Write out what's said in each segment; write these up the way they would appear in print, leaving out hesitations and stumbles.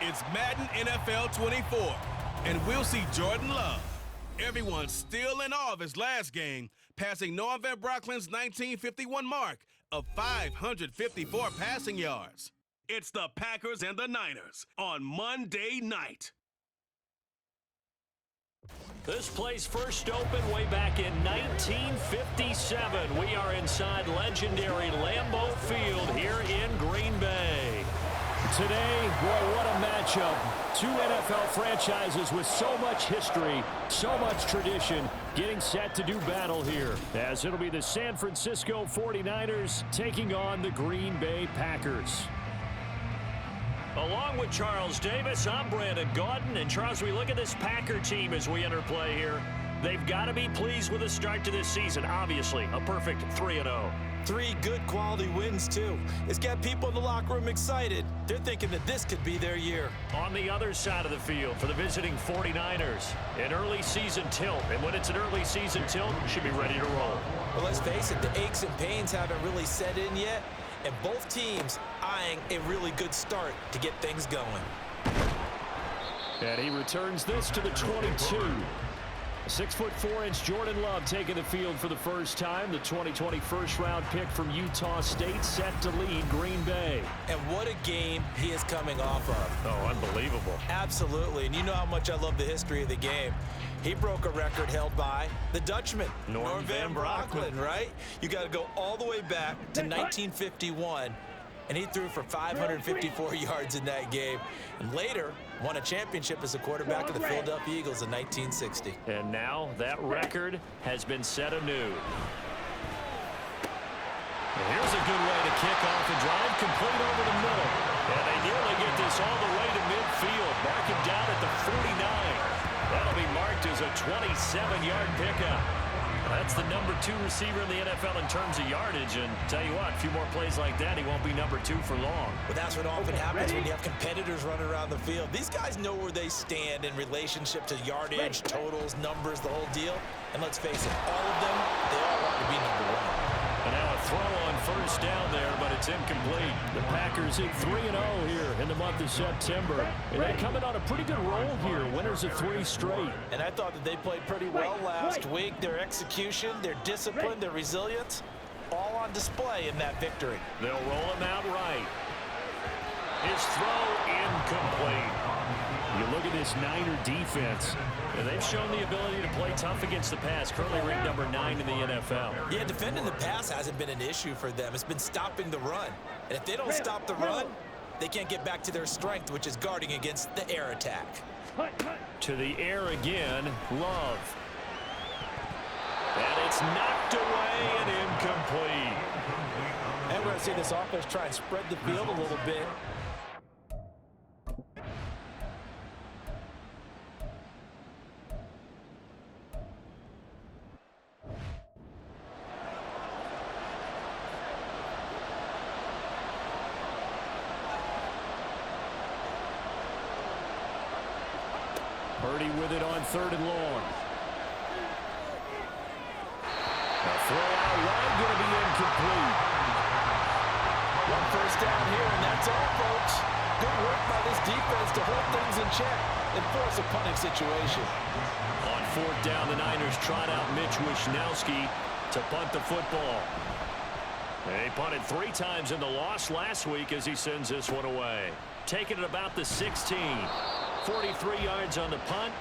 It's Madden NFL 24, and we'll see Jordan Love. Everyone's still in awe of his last game, passing Noah Van Brocklin's 1951 mark of 554 passing yards. It's the Packers and the Niners on Monday night. This place first opened way back in 1957. We are inside legendary Lambeau Field here in Green Bay. Today, boy, what a matchup. Two NFL franchises with so much history, so much tradition, getting set to do battle here, as it'll be the San Francisco 49ers taking on the Green Bay Packers. Along with Charles Davis, I'm Brandon Gaudin. And Charles, we look at this Packer team as we enter play here. They've got to be pleased with the start to this season. Obviously, a perfect 3-0. 3 good quality wins, too. It's got people in the locker room excited. They're thinking that this could be their year. On the other side of the field for the visiting 49ers, an early season tilt. And when it's an early season tilt, you should be ready to roll. Well, let's face it, the aches and pains haven't really set in yet. And both teams eyeing a really good start to get things going. And he returns this to the 22. 6'4" Jordan Love taking the field for the first time. The 2020 first-round pick from Utah State set to lead Green Bay. And what a game he is coming off of. Oh, unbelievable. Absolutely. And you know how much I love the history of the game. He broke a record held by the Dutchman, Norm Van Brocklin, right? You got to go all the way back to 1951, and he threw for 554 yards in that game. And later, won a championship as a quarterback of the Philadelphia Eagles in 1960. And now that record has been set anew. And here's a good way to kick off the drive, complete over the middle. And they nearly get this all the way to midfield. Mark him down at the 49. That'll be marked as a 27-yard pickup. That's the number 2 receiver in the NFL in terms of yardage. And tell you what, a few more plays like that, he won't be number 2 for long. But that's what often happens when you have competitors running around the field. These guys know where they stand in relationship to yardage, totals, numbers, the whole deal. And let's face it, all of them, they all want to be number 1. And now a throw on first down there, but it's incomplete. The Packers in 3-0 here in the month of September. And they're coming on a pretty good roll here. Winners of 3 straight. And I thought that they played pretty well last week. Their execution, their discipline, their resilience, all on display in that victory. They'll roll him out right. His throw incomplete. You look at this Niner defense, and they've shown the ability to play tough against the pass. Currently ranked number 9 in the NFL. Yeah, defending the pass hasn't been an issue for them. It's been stopping the run. And if they don't stop the run, they can't get back to their strength, which is guarding against the air attack. To the air again, Love. And it's knocked away and incomplete. And we're going to see this offense try and spread the field a little bit. Purdy with it on 3rd and long. A throw out wide, going to be incomplete. 1 first down here, and that's all, folks. Good work by this defense to hold things in check and force a punting situation. On 4th down, the Niners trot out Mitch Wishnowsky to punt the football. They punted 3 times in the loss last week as he sends this one away. Taking it about the 16. 43 yards on the punt,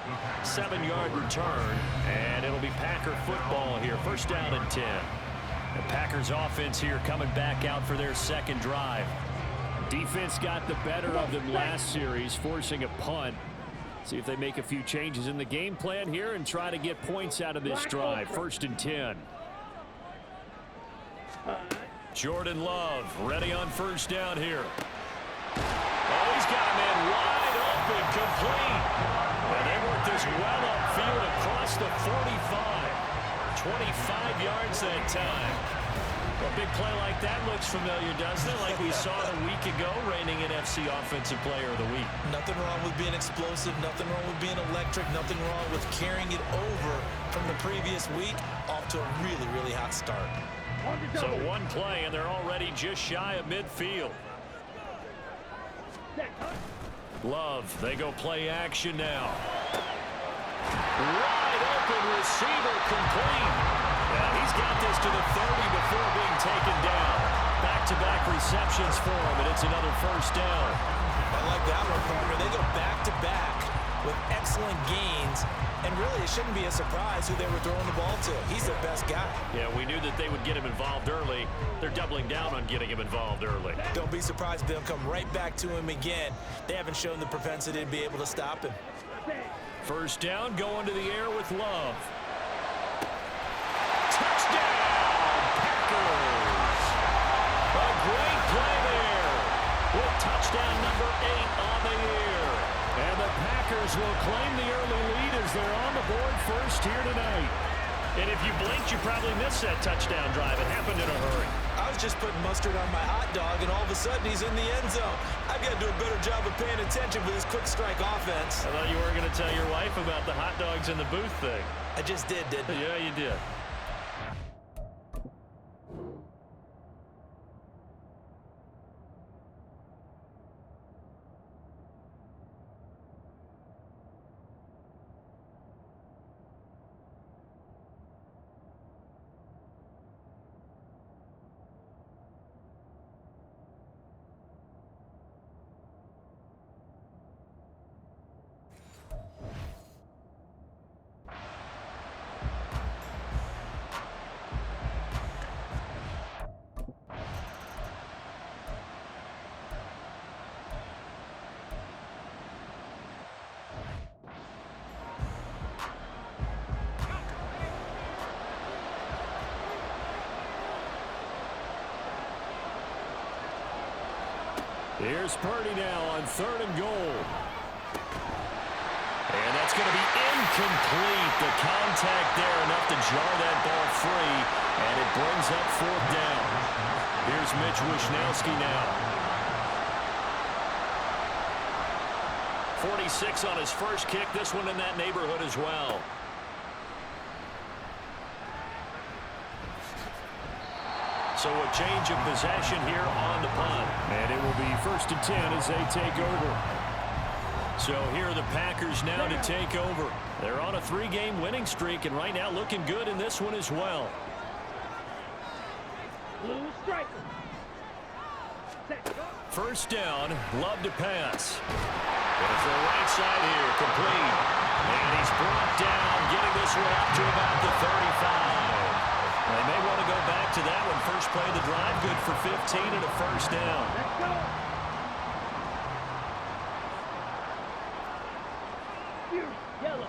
7-yard return, and it'll be Packer football here. First down and 10. The Packers offense here coming back out for their second drive. Defense got the better of them last series, forcing a punt. See if they make a few changes in the game plan here and try to get points out of this drive. First and 10. Jordan Love ready on first down here. Oh, he's got a man wide open, complete. And they work this well upfield across the 45. 25 yards that time. A big play like that looks familiar, doesn't it? Like we saw a week ago, reigning NFC Offensive Player of the Week. Nothing wrong with being explosive. Nothing wrong with being electric. Nothing wrong with carrying it over from the previous week off to a really, really hot start. So one play, and they're already just shy of midfield. Love, they go play action now. Wide open receiver complete. Yeah, he's got this to the 30 before being taken down. Back-to-back receptions for him, and it's another first down. I like that one, partner. They go back-to-back with excellent gains, and really it shouldn't be a surprise who they were throwing the ball to. He's their best guy. Yeah, we knew that they would get him involved early. They're doubling down on getting him involved early. Don't be surprised if they'll come right back to him again. They haven't shown the propensity to be able to stop him. First down, going to the air with Love. Touchdown, Packers! A great play there with touchdown number 8 on the year. And the Packers will claim the early lead as they're on the board first here tonight. And if you blinked, you probably missed that touchdown drive. It happened in a hurry. I was just putting mustard on my hot dog, and all of a sudden he's in the end zone. I've got to do a better job of paying attention for this quick strike offense. I thought you weren't going to tell your wife about the hot dogs in the booth thing. I just did, didn't I? Yeah, you did. Here's Purdy now on 3rd and goal. And that's going to be incomplete. The contact there enough to jar that ball free, and it brings up 4th down. Here's Mitch Wishnowsky now. 46 on his first kick. This one in that neighborhood as well. So a change of possession here on the punt. And it will be 1st and 10 as they take over. So here are the Packers now to take over. They're on a 3-game winning streak, and right now looking good in this one as well. Blue striker. First down, Love to pass. Going for the right side here, complete. And he's brought down, getting this one up to about the 35. They may want to go back to that one. First play of the drive, good for 15 and a first down. Let's go. Yellow.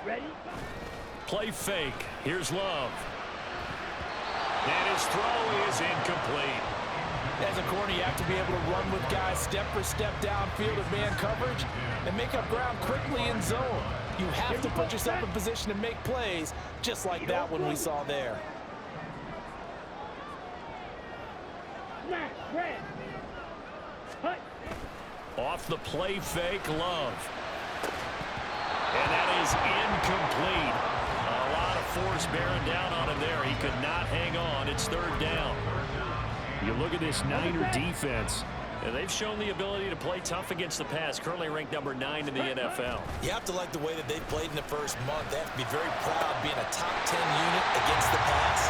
Ready? Play fake. Here's Love. And his throw is incomplete. As a corner, you have to be able to run with guys step for step downfield of man coverage and make up ground quickly in zone. You have to put yourself in position to make plays, just like that one we saw there. Smash, red. Hut. Off the play fake, Love. And that is incomplete. A lot of force bearing down on him there. He could not hang on. It's 3rd down. You look at this Niner defense, and they've shown the ability to play tough against the pass, currently ranked number 9 in the NFL. You have to like the way that they've played in the first month. They have to be very proud being a top 10 unit against the pass.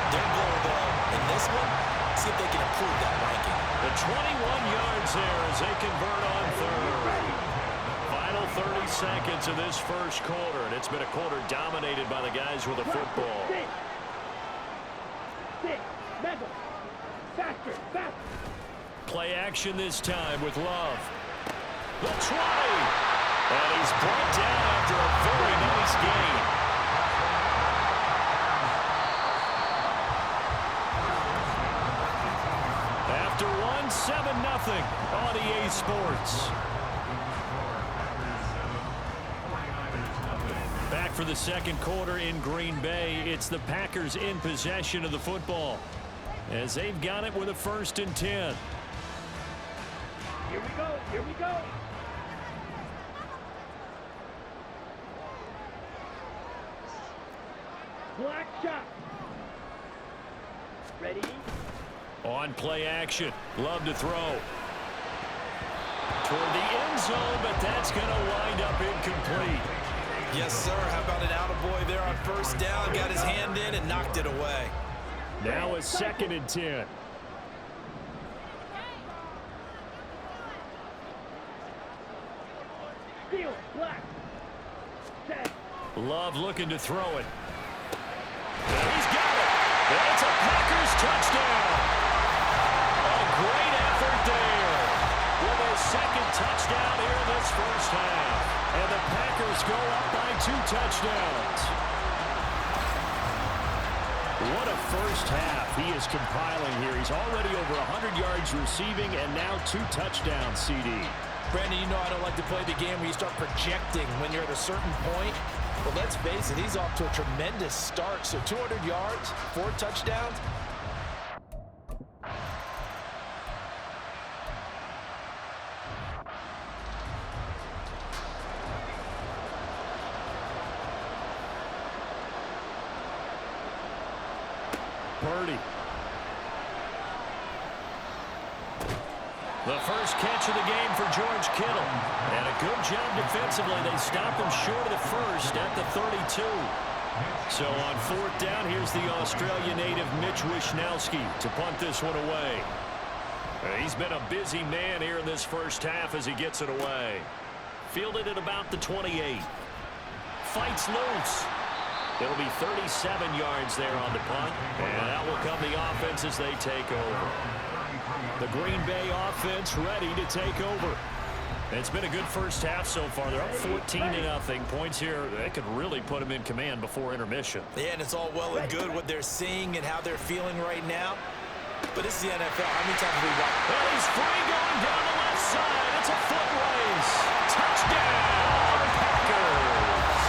Their goal, though, in this one, see if they can improve that ranking. The 21 yards there as they convert on 3rd. Final 30 seconds of this first quarter, and it's been a quarter dominated by the guys with the football. Six. Mental. Faster, faster. Play action this time with Love. The 20. And he's brought down after a very nice gain. After one, 7-0 on EA Sports. Back for the second quarter in Green Bay. It's the Packers in possession of the football, as they've got it with a 1st and 10. Here we go, here we go. Black shot. Ready? On play action, Love to throw. toward the end zone, but that's going to wind up incomplete. Yes, sir. How about an attaboy there on first down? Got his hand in and knocked it away. Now a 2nd and 10. Steal, black. Set. Love looking to throw it. And he's got it. And it's a Packers touchdown. A great effort there. With his 2nd touchdown here in this first half. And the Packers go up by 2 touchdowns. What a first half he is compiling here. He's already over 100 yards receiving and now 2 touchdowns, CD. Brandon, you know I don't like to play the game where you start projecting when you're at a certain point. But let's face it, he's off to a tremendous start. So 200 yards, 4 touchdowns. Purdy. The first catch of the game for George Kittle. And a good job defensively. They stop him short of the first at the 32. So on 4th down, here's the Australia native Mitch Wishnowsky to punt this one away. He's been a busy man here in this first half as he gets it away. Fielded at about the 28. Fights loose. It'll be 37 yards there on the punt. And out will come the offense as they take over. The Green Bay offense ready to take over. It's been a good first half so far. They're up 14-0. Points here, they could really put them in command before intermission. Yeah, and it's all well and good what they're seeing and how they're feeling right now. But this is the NFL. How many times have we watched? Well, he's free going down the left side. It's a foot race. Touchdown, Packers.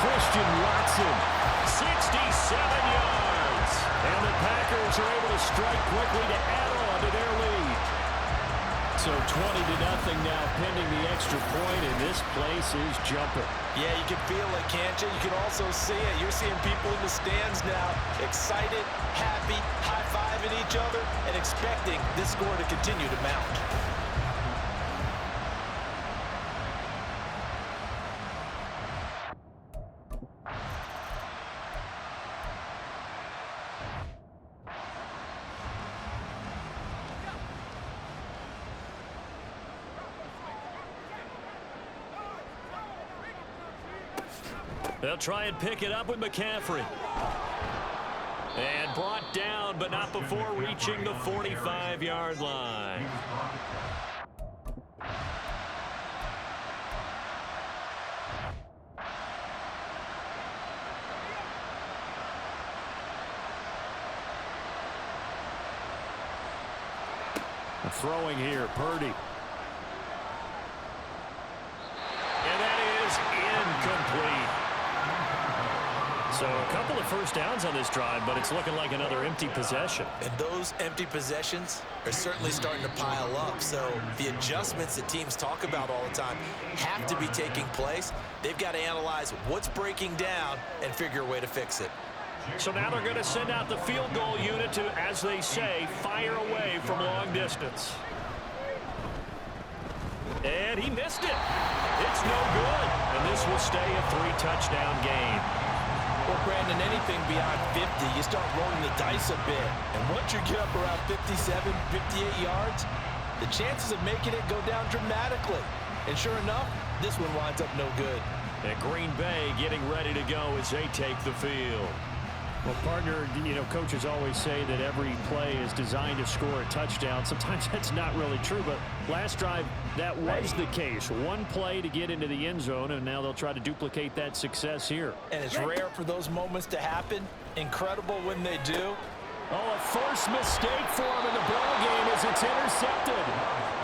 Christian Watson, 67 yards. And the Packers are able to strike quickly to add on to their lead. So 20-0 now pending the extra point, and this place is jumping. Yeah, you can feel it, can't you? You can also see it. You're seeing people in the stands now, excited, happy, high-fiving each other, and expecting this score to continue to mount. They'll try and pick it up with McCaffrey. And brought down, but not before reaching the 45-yard line. Throwing here, Purdy. And that is incomplete. So a couple of first downs on this drive, but it's looking like another empty possession. And those empty possessions are certainly starting to pile up. So the adjustments that teams talk about all the time have to be taking place. They've got to analyze what's breaking down and figure a way to fix it. So now they're going to send out the field goal unit to, as they say, fire away from long distance. And he missed it. It's no good. And this will stay a 3-touchdown game. Well, Brandon, anything beyond 50, you start rolling the dice a bit. And once you get up around 57, 58 yards, the chances of making it go down dramatically. And sure enough, this one winds up no good. And Green Bay getting ready to go as they take the field. Well, partner, you know, coaches always say that every play is designed to score a touchdown. Sometimes that's not really true, but last drive, that was the case. One play to get into the end zone, and now they'll try to duplicate that success here. And it's rare for those moments to happen. Incredible when they do. Oh, a forced mistake for him in the ball game as it's intercepted.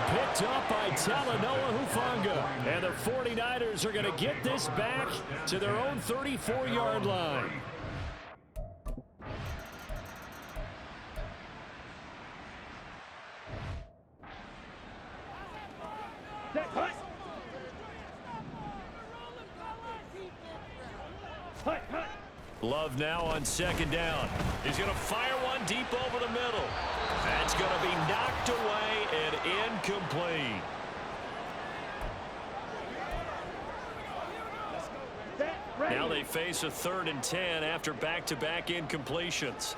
Picked up by Talanoa Hufanga. And the 49ers are going to get this back to their own 34-yard line. Love now on second down. He's going to fire one deep over the middle. That's going to be knocked away and incomplete. Now they face a 3rd and 10 after back-to-back incompletions.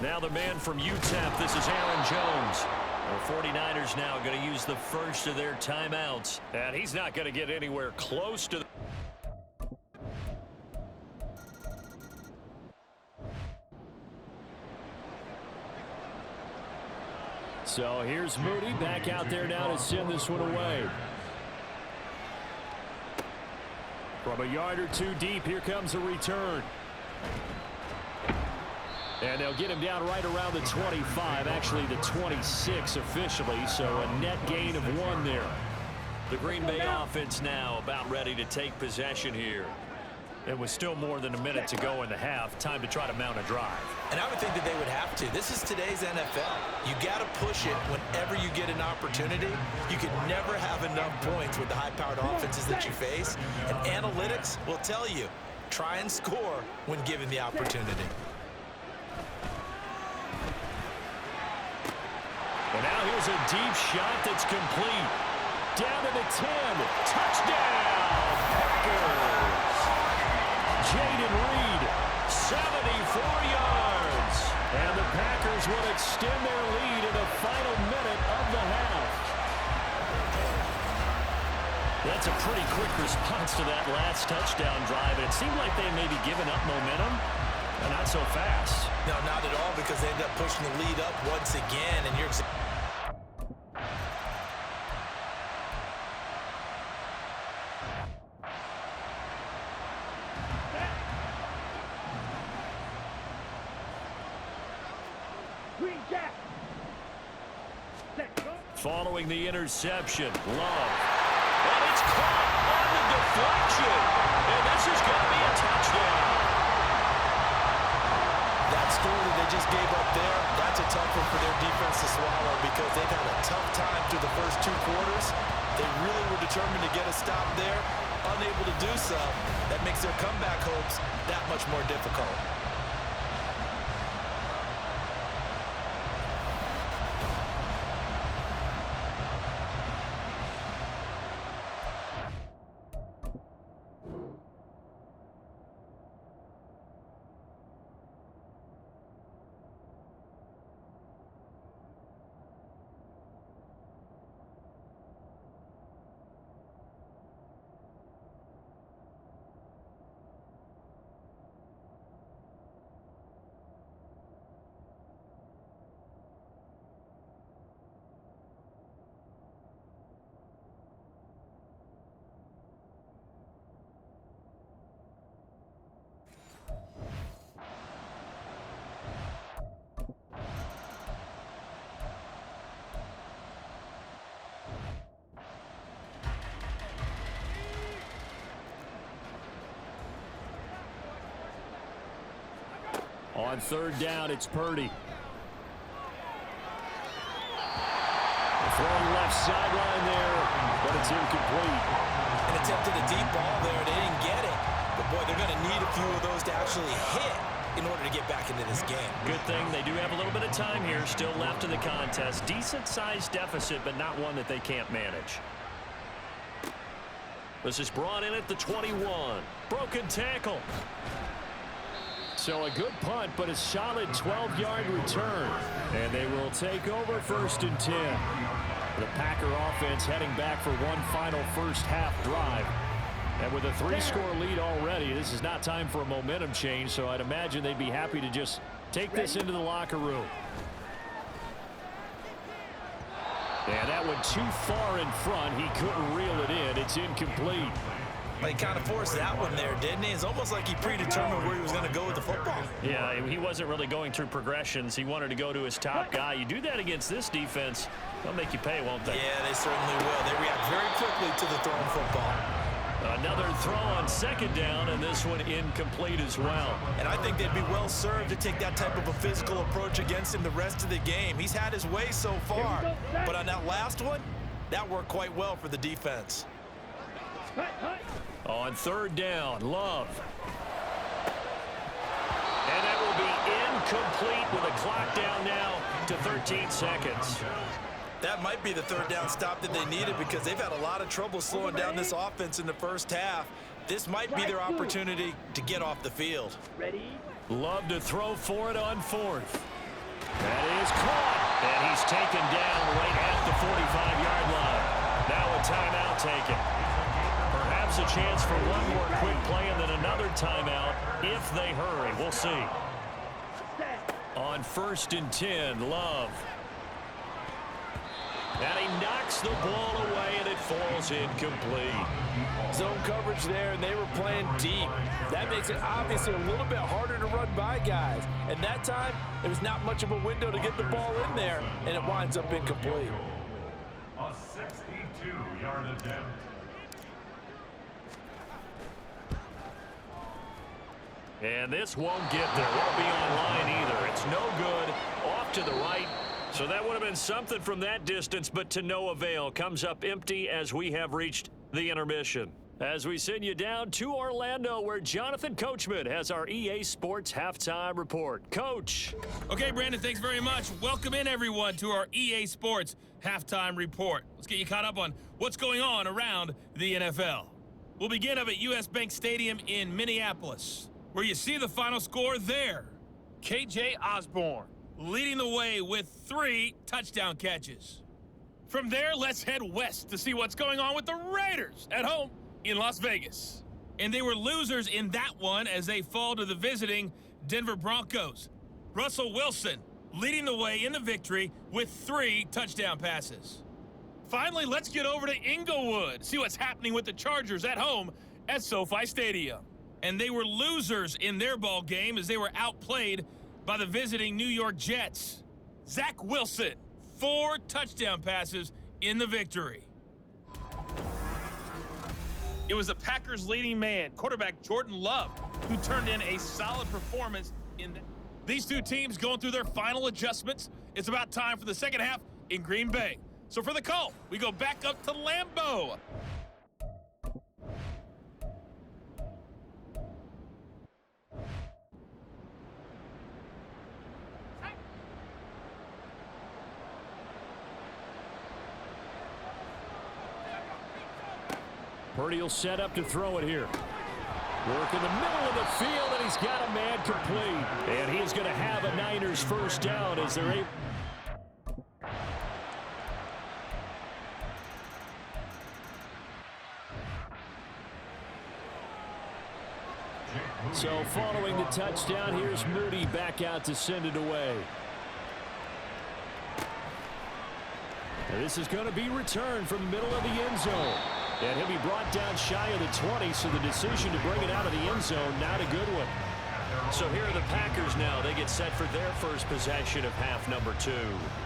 Now the man from UTEP, this is Aaron Jones. The 49ers now going to use the first of their timeouts. And he's not going to get anywhere close to... So here's Moody back out there now to send this one away. From a yard or two deep, here comes a return. And they'll get him down right around the 25, actually the 26 officially, so a net gain of 1 there. The Green Bay offense now about ready to take possession here. It was still more than a minute to go in the half. Time to try to mount a drive. And I would think that they would have to. This is today's NFL. You got to push it whenever you get an opportunity. You can never have enough points with the high-powered offenses that you face. And analytics will tell you, try and score when given the opportunity. And now here's a deep shot that's complete. Down to the 10. Touchdown, Packers. Jaden Reed, 74 yards. And the Packers will extend their lead in the final minute of the half. That's a pretty quick response to that last touchdown drive. And it seemed like they may be giving up momentum. Not so fast. No, not at all, because they ended up pushing the lead up once again. And you're... Following the interception, Love. And it's caught on the deflection. And this is going to be a touchdown. That score that they just gave up there, that's a tough one for their defense to swallow, because they've had a tough time through the first 2 quarters. They really were determined to get a stop there. Unable to do so, that makes their comeback hopes that much more difficult. On 3rd down, it's Purdy. Throwing left sideline there, but it's incomplete. And attempted a deep ball there. They didn't get it. But, boy, they're going to need a few of those to actually hit in order to get back into this game. Good thing they do have a little bit of time here still left in the contest. Decent-sized deficit, but not one that they can't manage. This is brought in at the 21. Broken tackle. So a good punt, but a solid 12-yard return. And they will take over 1st and 10. The Packer offense heading back for one final first-half drive. And with a 3-score lead already, this is not time for a momentum change, so I'd imagine they'd be happy to just take this into the locker room. And that went too far in front. He couldn't reel it in. It's incomplete. He kind of forced that one there, didn't he? It's almost like he predetermined where he was going to go with the football. Yeah, he wasn't really going through progressions. He wanted to go to his top guy. You do that against this defense, they'll make you pay, won't they? Yeah, they certainly will. They react very quickly to the thrown football. Another throw on 2nd down, and this one incomplete as well. And I think they'd be well served to take that type of a physical approach against him the rest of the game. He's had his way so far, but on that last one, that worked quite well for the defense. On 3rd down, Love. And that will be incomplete with a clock down now to 13 seconds. That might be the third down stop that they needed because they've had a lot of trouble slowing down this offense in the first half. This might be their opportunity to get off the field. Ready? Love to throw for it on fourth. That is caught. And he's taken down right at the 45-yard line. Now a timeout taken. Perhaps a chance for one more quick play and then another timeout if they hurry. We'll see. On 1st and 10, Love. And he knocks the ball away, and it falls incomplete. Zone coverage there, and they were playing deep. That makes it obviously a little bit harder to run by guys. And that time, there was not much of a window to get the ball in there, and it winds up incomplete. A 62-yard attempt. And this won't get there. Won't be online either. It's no good. Off to the right. So that would have been something from that distance, but to no avail. Comes up empty as we have reached the intermission. As we send you down to Orlando, where Jonathan Coachman has our EA Sports Halftime Report. Coach. Okay, Brandon, thanks very much. Welcome in, everyone, to our EA Sports Halftime Report. Let's get you caught up on what's going on around the NFL. We'll begin up at US Bank Stadium in Minneapolis, where you see the final score there. KJ Osborne leading the way with 3 touchdown catches. From there, let's head west to see what's going on with the Raiders at home in Las Vegas. And they were losers in that one as they fall to the visiting Denver Broncos. Russell Wilson leading the way in the victory with 3 touchdown passes. Finally, let's get over to Inglewood, see what's happening with the Chargers at home at SoFi Stadium. And they were losers in their ball game as they were outplayed by the visiting New York Jets. Zach Wilson, 4 touchdown passes in the victory. It was the Packers' leading man, quarterback Jordan Love, who turned in a solid performance in these two teams going through their final adjustments. It's about time for the second half in Green Bay. So for the call, we go back up to Lambeau. Purdy will set up to throw it here. Work in the middle of the field, and he's got a man complete. And he's going to have a Niners first down as they're able. So following the touchdown, here's Moody back out to send it away. And this is going to be returned from the middle of the end zone. And he'll be brought down shy of the 20, so the decision to bring it out of the end zone, not a good one. So here are the Packers now. They get set for their first possession of half number 2.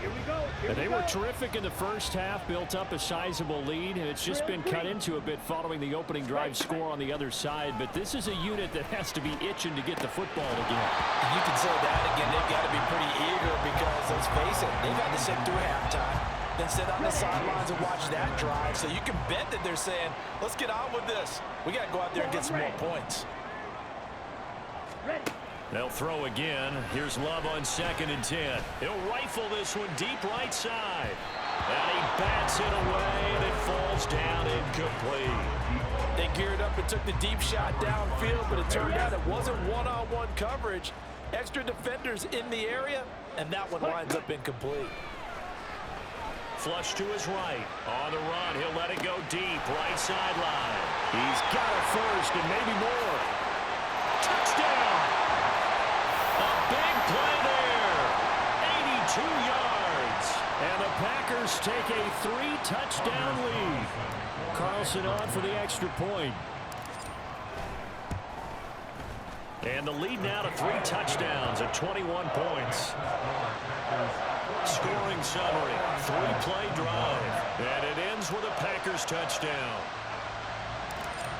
Here we go. And they were terrific in the first half, built up a sizable lead, and it's just been cut into a bit following the opening drive score on the other side. But this is a unit that has to be itching to get the football again. You can say that again. They've got to be pretty eager because, let's face it, they've had to sit through halftime, then sit on the sidelines and watch that drive. So you can bet that they're saying, let's get on with this. We got to go out there and get some more points. Ready. They'll throw again. Here's Love on 2nd and 10. He'll rifle this one deep right side. And he bats it away, and it falls down incomplete. They geared up and took the deep shot downfield, but it turned out it wasn't one-on-one coverage. Extra defenders in the area, and that one winds up incomplete. Flush to his right. On the run, he'll let it go deep. Right sideline. He's got a first and maybe more. Touchdown! A big play there. 82 yards. And the Packers take a 3-touchdown lead. Carlson on for the extra point. And the lead now to 3 touchdowns at 21 points. Scoring summary, 3-play drive. And it ends with a Packers touchdown.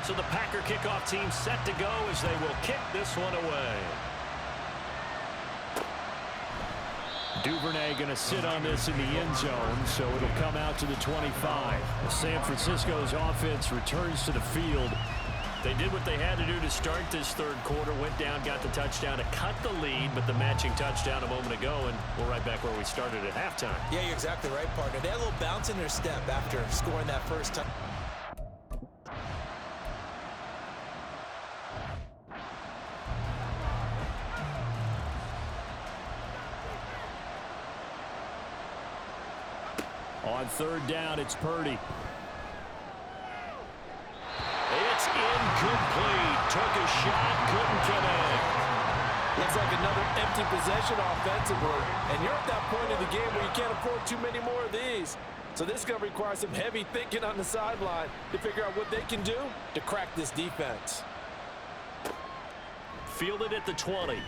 So the Packer kickoff team set to go as they will kick this one away. Duvernay going to sit on this in the end zone, so it'll come out to the 25. San Francisco's offense returns to the field. They did what they had to do to start this third quarter, went down, got the touchdown to cut the lead, but the matching touchdown a moment ago, and we're right back where we started at halftime. Yeah, you're exactly right, partner. They had a little bounce in their step after scoring that first time. On third down, it's Purdy. It's incomplete. Took a shot, couldn't connect. Looks like another empty possession offensively. And you're at that point in the game where you can't afford too many more of these. So this is going to require some heavy thinking on the sideline to figure out what they can do to crack this defense. Fielded at the 20.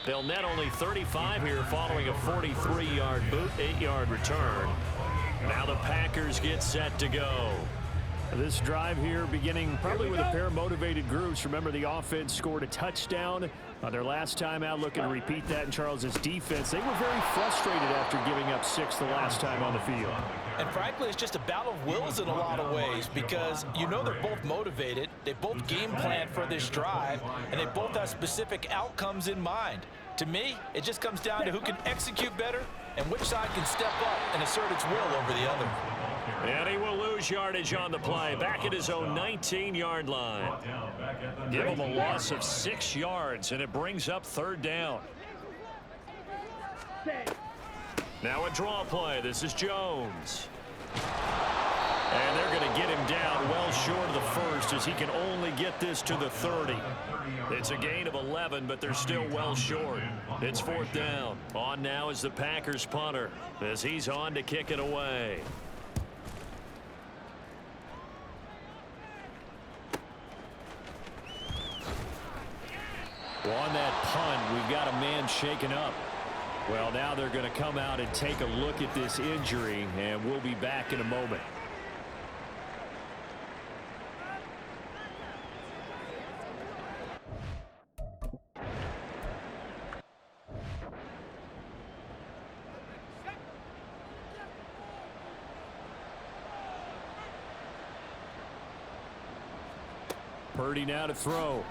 They'll net only 35 here following a 43-yard boot, 8-yard return. Now the Packers get set to go. This drive here beginning probably with a pair of motivated groups. Remember, the offense scored a touchdown on their last time out, looking to repeat that in Charles's defense. They were very frustrated after giving up 6 the last time on the field. And frankly, it's just a battle of wills in a lot of ways because you know they're both motivated, they both game plan for this drive, and they both have specific outcomes in mind. To me, it just comes down to who can execute better and which side can step up and assert its will over the other. And he will lose yardage on the play, back at his own 19-yard line. Give him a loss of 6 yards, and it brings up third down. Now a draw play. This is Jones. And they're going to get him down well short of the first as he can only get this to the 30. It's a gain of 11, but they're still well short. It's fourth down. On now is the Packers punter as he's on to kick it away. On that punt, we've got a man shaken up. Well, now they're going to come out and take a look at this injury, and we'll be back in a moment. Purdy now to throw.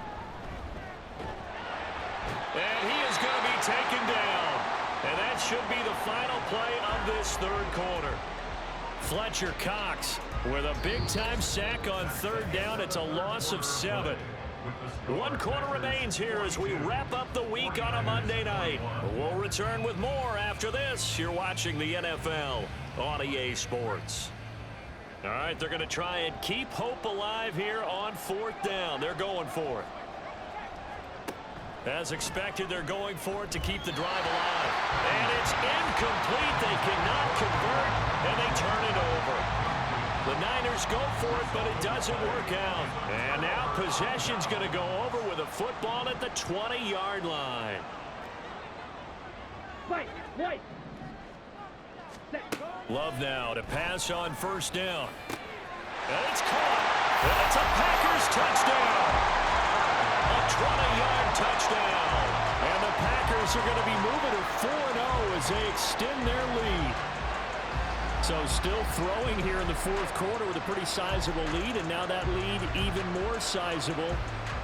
And he is going to be taken down. And that should be the final play of this third quarter. Fletcher Cox with a big-time sack on third down. It's a loss of 7. 1 quarter remains here as we wrap up the week on a Monday night. We'll return with more after this. You're watching the NFL on EA Sports. All right, they're going to try and keep hope alive here on fourth down. They're going for it. As expected, they're going for it to keep the drive alive. And it's incomplete. They cannot convert, and they turn it over. The Niners go for it, but it doesn't work out. And now possession's going to go over with a football at the 20-yard line. Wait. Love now to pass on first down. And it's caught. And it's a Packers touchdown. A 20-yard touchdown. And the Packers are going to be moving to 4-0 as they extend their lead. So still throwing here in the fourth quarter with a pretty sizable lead, and now that lead even more sizable.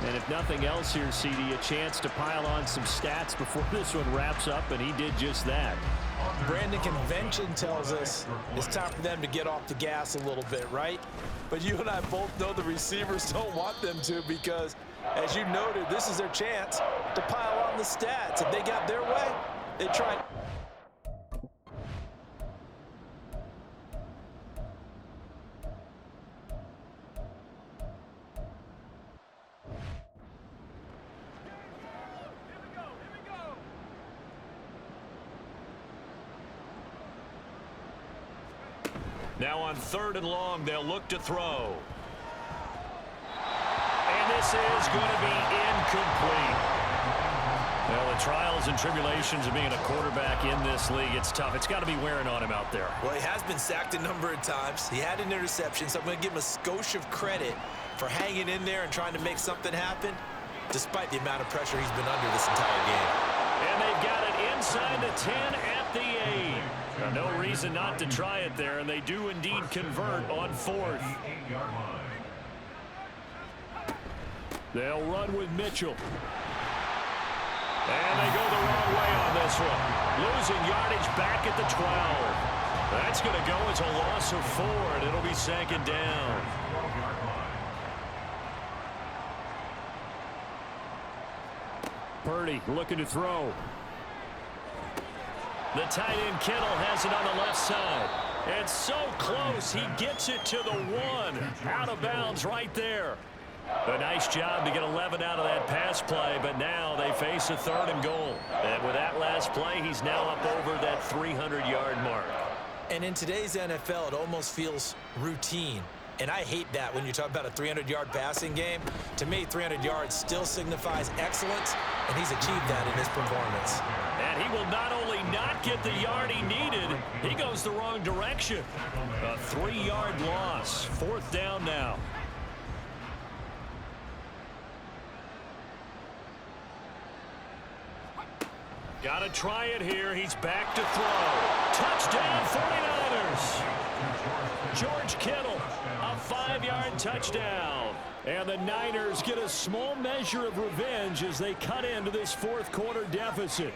And if nothing else here, CD, a chance to pile on some stats before this one wraps up, and he did just that. Brandon, convention tells us it's time for them to get off the gas a little bit, right? But you and I both know the receivers don't want them to because, as you noted, this is their chance to pile on the stats. If they got their way, they tried. Now on third and long, they'll look to throw. And this is going to be incomplete. Well, the trials and tribulations of being a quarterback in this league, it's tough. It's got to be wearing on him out there. Well, he has been sacked a number of times. He had an interception, so I'm going to give him a skosh of credit for hanging in there and trying to make something happen, despite the amount of pressure he's been under this entire game. And they've got it inside the 10 at the 8. No reason not to try it there, and they do indeed convert on fourth. They'll run with Mitchell. And they go the wrong way on this one. Losing yardage back at the 12. That's going to go as a loss of 4, and it'll be second down. Purdy looking to throw. The tight end Kittle has it on the left side. It's so close, he gets it to the 1. Out of bounds right there. A nice job to get 11 out of that pass play, but now they face a 3rd and goal. And with that last play, he's now up over that 300-yard mark. And in today's NFL, it almost feels routine. And I hate that when you talk about a 300-yard passing game. To me, 300 yards still signifies excellence, and he's achieved that in his performance. And he will not only not get the yard he needed, he goes the wrong direction. A 3-yard loss. 4th down now. Got to try it here. He's back to throw. Touchdown, 49ers. George Kittle, a 5-yard touchdown. And the Niners get a small measure of revenge as they cut into this 4th quarter deficit.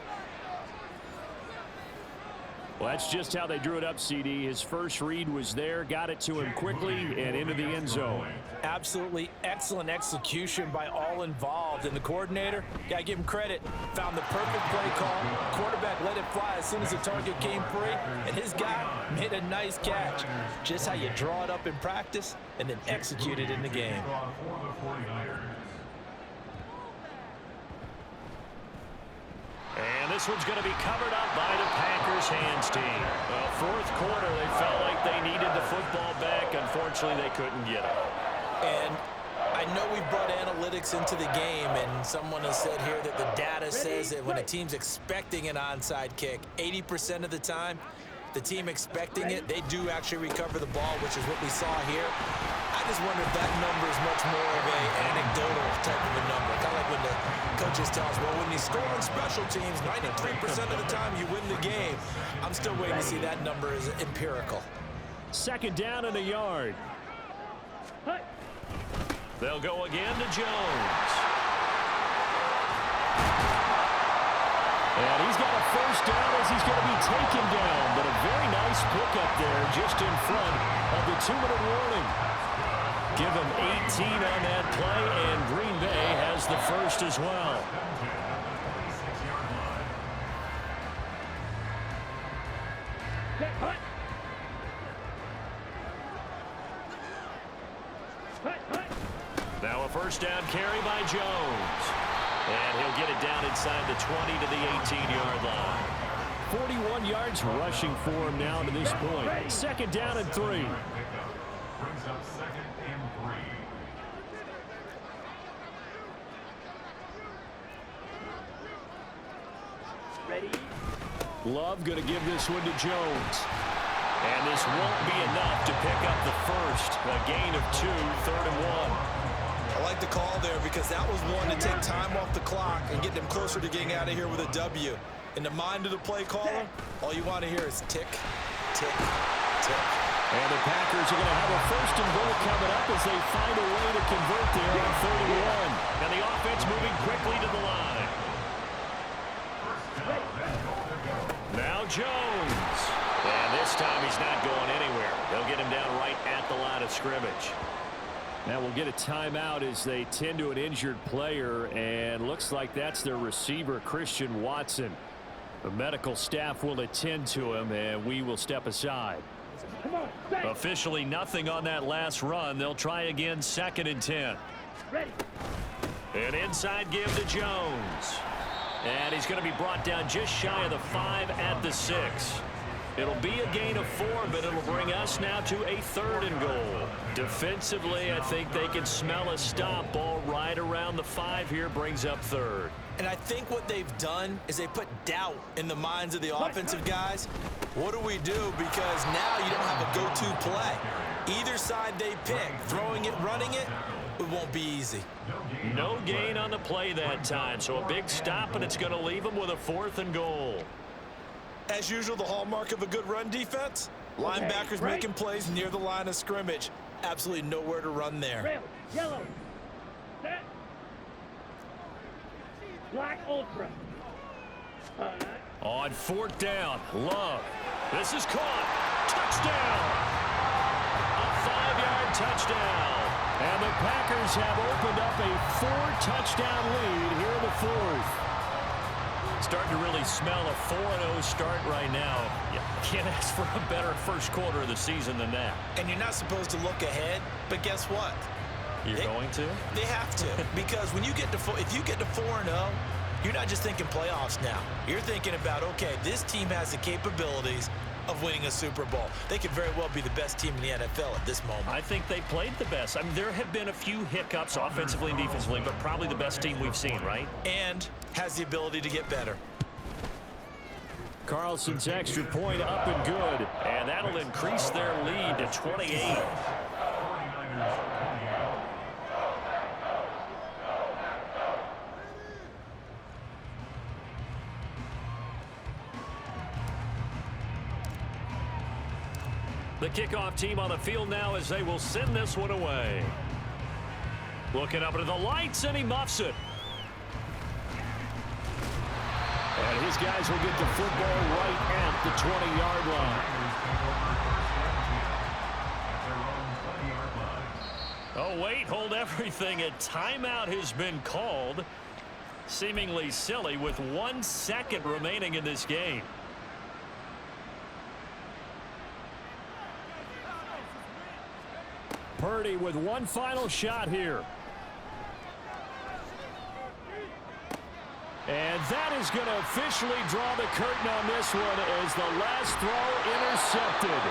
Well, that's just how they drew it up, CD. His first read was there, got it to him quickly, and into the end zone. Absolutely excellent execution by all involved. And the coordinator, got to give him credit, found the perfect play call. Quarterback let it fly as soon as the target came free, and his guy made a nice catch. Just how you draw it up in practice and then execute it in the game. And this one's going to be covered up by the Packers hands team. Well, 4th quarter, they felt like they needed the football back. Unfortunately, they couldn't get it. And I know we brought analytics into the game, and someone has said here that the data says that when a team's expecting an onside kick, 80% of the time, the team expecting it, they do actually recover the ball, which is what we saw here. I just wonder if that number is much more of an anecdotal type of a number. Kind of like when the coaches tell us, well, when you score on special teams, 93% of the time you win the game. I'm still waiting to see that number is empirical. 2nd down and a yard. They'll go again to Jones. And he's got a 1st down as he's going to be taken down. But a very nice pickup there just in front of the 2-minute warning. Give him 18 on that play, and Green Bay has the 1st as well. Now a 1st down carry by Jones. And he'll get it down inside the 20 to the 18-yard line. 41 yards rushing for him now to this point. 2nd down and 3. Brings up 2nd and 3. Ready? Love going to give this one to Jones. And this won't be enough to pick up the 1st. A gain of 2, 3rd and 1. I like the call there because that was one to take time off the clock and get them closer to getting out of here with a W. In the mind of the play caller, all you want to hear is tick, tick, tick. And the Packers are going to have a 1st and goal coming up as they find a way to convert there on 3rd and 1. And the offense moving quickly to the line. Now Jones. And this time he's not going anywhere. They'll get him down right at the line of scrimmage. Now we'll get a timeout as they tend to an injured player, and looks like that's their receiver, Christian Watson. The medical staff will attend to him, and we will step aside. Officially nothing on that last run. They'll try again, 2nd and 10. Ready. An inside give to Jones. And he's going to be brought down just shy of the 5 at the 6. It'll be a gain of 4, but it'll bring us now to a 3rd and goal. Defensively, I think they can smell a stop. Ball right around the 5 here, brings up 3rd. And I think what they've done is they put doubt in the minds of the offensive guys. What do we do? Because now you don't have a go-to play. Either side they pick, throwing it, running it, it won't be easy. No gain on the play that time, so a big stop, and it's going to leave them with a 4th and goal. As usual, the hallmark of a good run defense, linebackers making plays near the line of scrimmage. Absolutely nowhere to run there. Rail, yellow. Set. Black Ultra. On 4th down, Love. This is caught. Touchdown! A 5-yard touchdown. And the Packers have opened up a 4-touchdown lead here in the 4th. Starting to really smell a 4-0 start right now. You can't ask for a better first quarter of the season than that. And you're not supposed to look ahead, but guess what? You're going to? They have to, because when you get to if you get to 4-0, you're not just thinking playoffs now. You're thinking about, okay, this team has the capabilities of winning a Super Bowl. They could very well be the best team in the NFL at this moment. I think they played the best. I mean, there have been a few hiccups offensively and defensively, but probably the best team we've seen, right? And has the ability to get better. Carlson's extra point up and good, and that'll increase their lead to 28. The kickoff team on the field now as they will send this one away. Looking up into the lights, and he muffs it. And his guys will get the football right at the 20-yard line. Oh, wait, hold everything. A timeout has been called. Seemingly silly with 1 second remaining in this game. Purdy with one final shot here. And that is going to officially draw the curtain on this one as the last throw intercepted.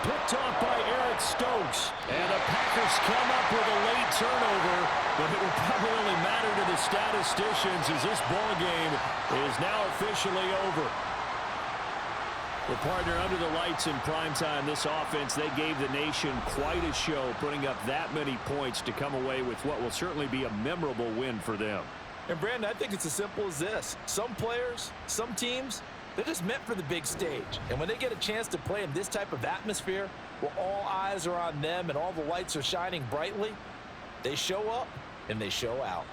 Picked off by Eric Stokes. And the Packers come up with a late turnover, but it will probably only matter to the statisticians as this ball game is now officially over. Well, partner, under the lights in primetime, this offense, they gave the nation quite a show, putting up that many points to come away with what will certainly be a memorable win for them. And, Brandon, I think it's as simple as this. Some players, some teams, they're just meant for the big stage. And when they get a chance to play in this type of atmosphere, where all eyes are on them and all the lights are shining brightly, they show up and they show out.